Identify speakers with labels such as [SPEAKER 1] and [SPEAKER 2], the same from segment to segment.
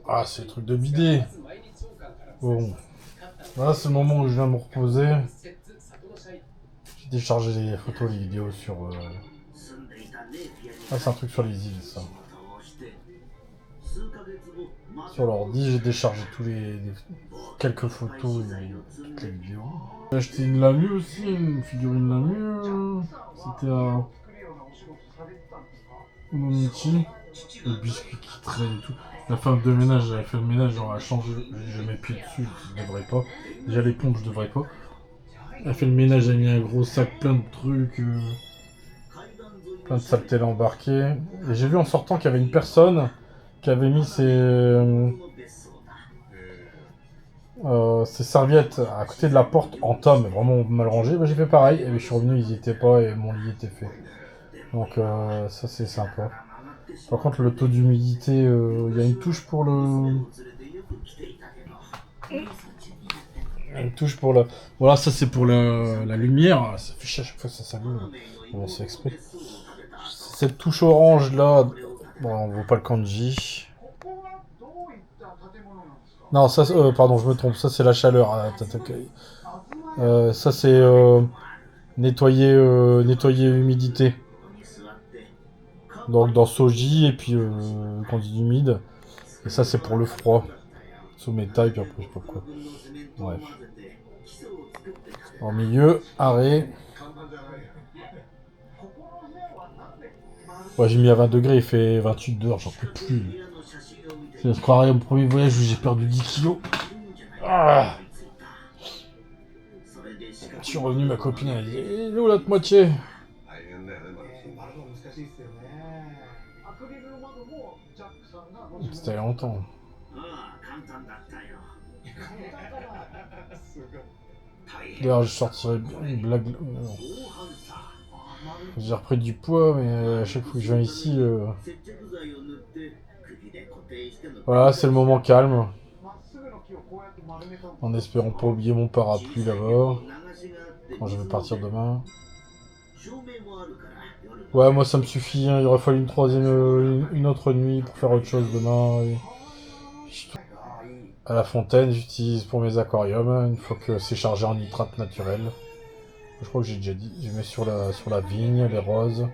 [SPEAKER 1] Ah, c'est le truc de bidet. Bon. Là, c'est le moment où je viens me reposer. J'ai déchargé les photos, les vidéos sur... Ah, c'est un truc sur les îles, ça. Sur l'ordi, j'ai déchargé quelques photos et toutes les vidéos. J'ai acheté une Lamu aussi, une figurine Lamu. C'était un Momichi. Le biscuit qui traîne et tout. La femme de ménage, elle a fait le ménage, genre elle a changé, j'ai mes pieds dessus, je devrais pas. Déjà les pompes, je devrais pas. Elle a fait le ménage, elle a mis un gros sac plein de trucs, plein de saletés là embarquées. Et j'ai vu en sortant qu'il y avait une personne qui avait mis ses serviettes à côté de la porte en tome, vraiment mal rangées. Bah, j'ai fait pareil, et je suis revenu, ils y étaient pas et mon lit était fait. Donc ça c'est sympa. Par contre le taux d'humidité, il y a une touche pour le... Une touche pour la... Voilà, ça c'est pour la lumière. Ça fait chier à chaque fois que ça s'allume. On s'est exprès. Cette touche orange là... Bon, on voit pas le kanji. Non, ça, pardon, je me trompe. Ça c'est la chaleur. Ça c'est nettoyer humidité. Donc dans Soji et puis candide humide. Et ça c'est pour le froid. Sous métal et puis après je sais pas quoi. Bref. En milieu, arrêt. Ouais, j'ai mis à 20 degrés, il fait 28 dehors, j'en peux plus. Je croirais au premier voyage où j'ai perdu 10 kilos. Ah, je suis revenu, ma copine elle dit "Eh, où l'autre moitié?" C'était il y a longtemps. D'ailleurs, je sortirais bien une blague. J'ai repris du poids, mais à chaque fois que je viens ici, voilà, c'est le moment calme. En espérant pas oublier mon parapluie là-bas. Quand je vais partir demain. Ouais, moi ça me suffit, hein. Il aurait fallu une autre nuit pour faire autre chose demain. À la fontaine, j'utilise pour mes aquariums, une fois que c'est chargé en nitrate naturel. Je crois que j'ai déjà dit. Je mets sur la vigne, les roses.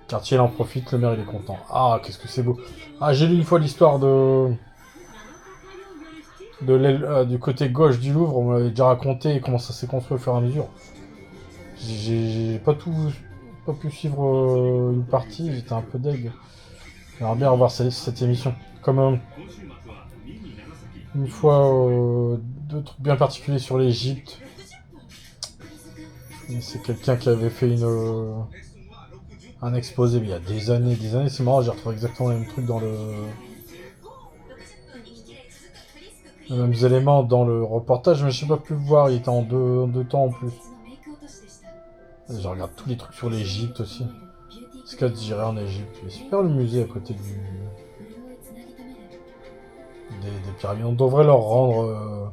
[SPEAKER 1] Quartier, il en profite, le maire il est content. Ah, qu'est-ce que c'est beau. Ah, j'ai lu une fois l'histoire de l'aile du côté gauche du Louvre. On m'avait déjà raconté comment ça s'est construit au fur et à mesure. J'ai pas pu suivre une partie, j'étais un peu deg. J'aimerais bien revoir cette émission. Comme une fois, deux trucs bien particuliers sur l'Égypte. C'est quelqu'un qui avait fait un exposé, mais il y a des années, c'est marrant, j'ai retrouvé exactement les mêmes trucs dans les mêmes éléments dans le reportage, mais je sais pas pu le voir, il était en deux temps en plus. Et je regarde tous les trucs sur l'Égypte aussi. Ce qu'il y a de dirait en Égypte. Il est super le musée à côté des pyramides. On devrait leur rendre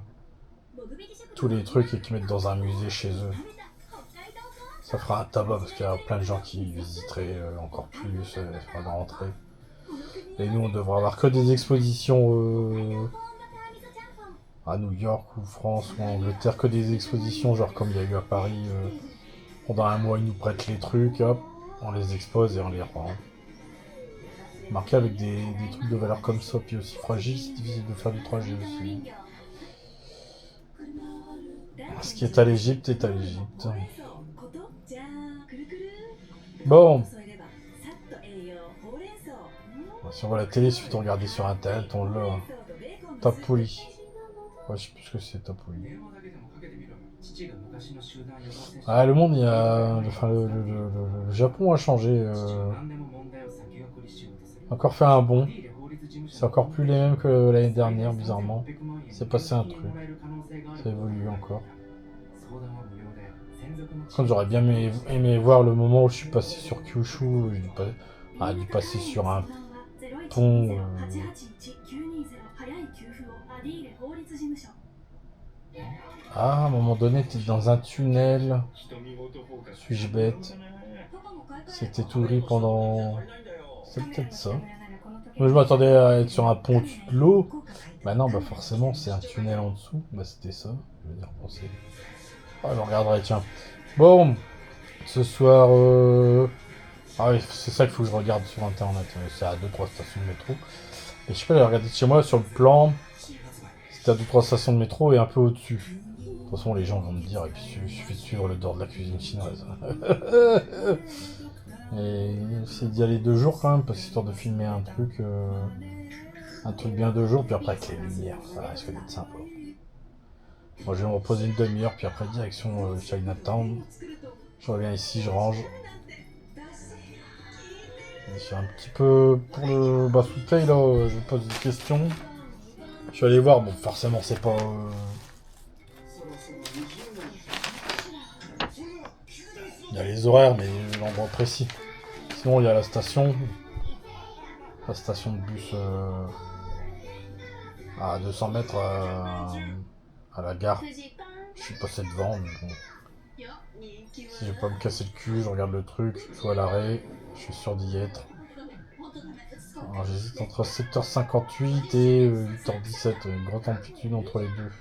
[SPEAKER 1] tous les trucs et qu'ils mettent dans un musée chez eux. Ça fera un tabac parce qu'il y a plein de gens qui visiteraient encore plus, ça fera de rentrer. Et nous on devrait avoir que des expositions à New York ou France ou en Angleterre, que des expositions genre comme il y a eu à Paris. Pendant un mois ils nous prêtent les trucs, hop, on les expose et on les rend. Marqué avec des trucs de valeur comme ça, puis aussi fragile, c'est difficile de faire du trajet aussi. Ce qui est à l'Égypte est à l'Égypte. Bon. Si on voit la télé, il suffit de regarder sur internet, on l'a. Tapoli. Ouais, je sais plus ce que c'est, Tapoli. Ah, le monde, il y a. Enfin, le Japon a changé. Encore fait un bond. C'est encore plus les mêmes que l'année dernière, bizarrement. C'est passé un truc. Ça évolue encore. Quand j'aurais bien aimé voir le moment où je suis passé sur Kyushu, j'ai dû passer sur un pont. Ah, à un moment donné, t'es dans un tunnel. Suis-je bête? C'était tout gris pendant... C'est peut-être ça. Moi, je m'attendais à être sur un pont au-dessus de l'eau. Bah non, bah forcément, c'est un tunnel en dessous. Bah c'était ça. Je veux dire, penser. Ah, je regarderai, tiens. Bon, ce soir... Ah oui, c'est ça qu'il faut que je regarde sur internet. C'est à 2-3 stations de métro. Et je sais pas, j'ai regardé de chez moi sur le plan. C'était à 2-3 stations de métro et un peu au-dessus. De toute façon, les gens vont me dire, et puis il suffit de suivre le dehors de la cuisine chinoise. Et c'est d'y aller 2 jours quand même, parce que histoire de filmer un truc bien 2 jours, puis après avec les lumières, ça risque d'être sympa. Moi je vais me reposer une demi-heure, puis après direction Chinatown. Je reviens ici, je range. Je suis un petit peu pour le bas sous taille là, je me pose des questions. Je suis allé voir, bon forcément c'est pas... Il y a les horaires, mais l'endroit précis. Sinon il y a la station de bus à 200 mètres à la gare. Je suis passé devant, mais bon. Si je vais pas me casser le cul, je regarde le truc, je vois l'arrêt, je suis sûr d'y être. Alors j'hésite entre 7h58 et 8h17, une grande amplitude entre les deux.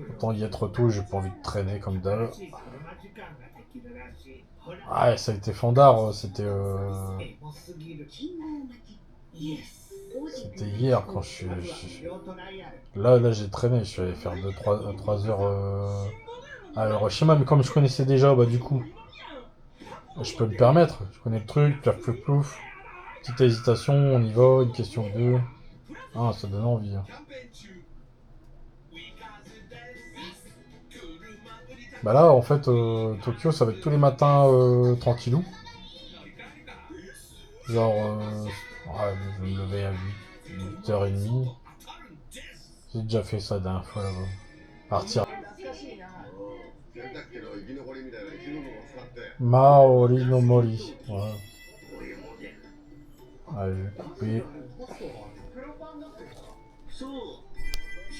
[SPEAKER 1] Autant y être tôt, j'ai pas envie de traîner comme d'hab. Ah, ça a été fandard, c'était hier quand Là j'ai traîné, je suis allé faire 3 heures à Hiroshima, mais comme je connaissais déjà, bah du coup, je peux me permettre, je connais le truc, plouf plouf plouf. Petite hésitation, on y va, une question ou deux. Ah, ça donne envie. Hein. Bah là, en fait, Tokyo, ça va être tous les matins tranquillou. Genre, ouais, je vais me lever à 8h30. J'ai déjà fait ça la dernière fois là-bas. Partir. Maori no Mori. Voilà. Allez, je vais couper.